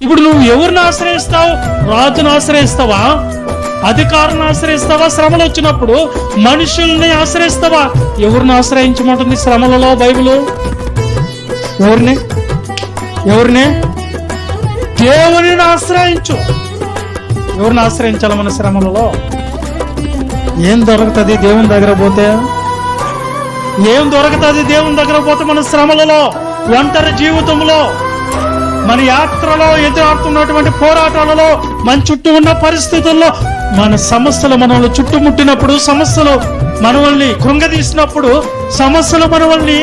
ఇప్పుడు నువ్వు ఎవరిని ఆశ్రయిస్తావు? రాజును ఆశ్రయిస్తావా? అధికారాన్ని ఆశ్రయిస్తావా? శ్రమలు వచ్చినప్పుడు మనుషుల్ని ఆశ్రయిస్తావా? ఎవరిని ఆశ్రయించమంటుంది శ్రమలలో బైబిల్? ఎవరిని? దేవునిని ఆశ్రయించు. ఎవరిని ఆశ్రయించాలి మన శ్రమలలో? ఏం దొరుకుతుంది దేవుని దగ్గర పోతే? ఏం దొరుకుతుంది దేవుని దగ్గర పోతే? మన శ్రమలలో, ఒంటరి జీవితంలో, మన యాత్రలో, ఎదురాడుతున్నటువంటి పోరాటాలలో, మన చుట్టూ ఉన్న పరిస్థితుల్లో, మన సమస్యలు మనల్ని చుట్టుముట్టినప్పుడు, సమస్యలు మనల్ని కృంగదీసినప్పుడు, సమస్యలు మనల్ని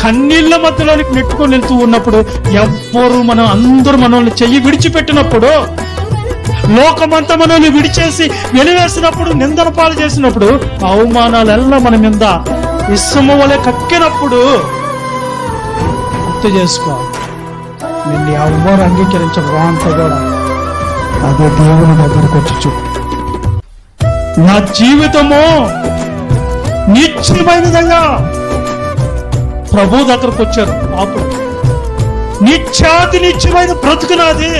కన్నీళ్ల మధ్యలోనికి నెట్టుకొని వెళ్తూ ఉన్నప్పుడు, అందరూ మనల్ని చెయ్యి విడిచిపెట్టినప్పుడు, లోకమంతా మనల్ని విడిచేసి వెలివేసినప్పుడు, నిందన పాలు చేసినప్పుడు, అవమానాలెల్లా మన మీద ఇసుమ వలె కక్కినప్పుడు గుర్తు చేసుకో, నిన్ను ఎవరు అంగీకరించకపోతే కూడా అదే దేవుని దగ్గరకు వచ్చి చూపు. నా జీవితము నిశ్చయమైనదయ్యా. ప్రభు దగ్గరకు వచ్చారు. అప్పుడు నిత్యమైన బ్రతుకు నాది,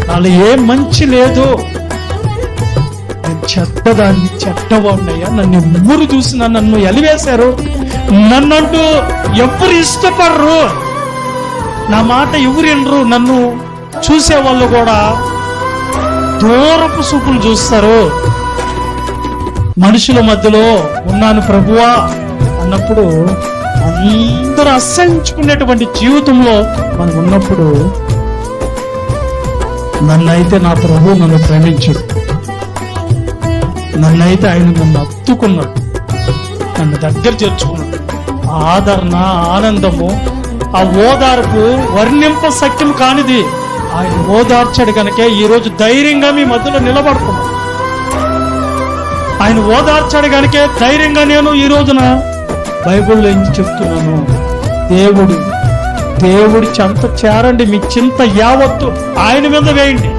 నాలో ఏ మంచి లేదు, చెడ్డదాన్ని చెడ్డవాడినయ్యా. నన్ను ఎవ్వరు చూసినా నన్ను ఎలివేశారు, నన్నంటూ ఎవ్వరు ఇష్టపడరు, నా మాట ఎవరు వినరు, నన్ను చూసే వాళ్ళు కూడా దూరపు చూపులు చూస్తారు. మనుషుల మధ్యలో ఉన్నాను ప్రభువా అన్నప్పుడు, అందరూ అసహించుకునేటువంటి జీవితంలో మనం ఉన్నప్పుడు, నన్నైతే నా ప్రభు నన్ను ప్రేమించడు, నన్నైతే ఆయన నన్ను హత్తుకున్నాడు, నన్ను దగ్గర చేర్చుకున్నాడు. ఆదరణ, ఆనందము, ఆ ఓదార్పు వర్ణింప సఖ్యం కానిది. ఆయన ఓదార్చాడు కనుకే ఈరోజు ధైర్యంగా మీ మధ్యలో నిలబడుతున్నాను. ఆయన ఓదార్చాడు కనుకే ధైర్యంగా నేను ఈ రోజున బైబిల్లో ఏం చెప్తున్నాను. దేవుడి చెంత చేరండి, మీ చింత యావత్తు ఆయన మీద వేయండి.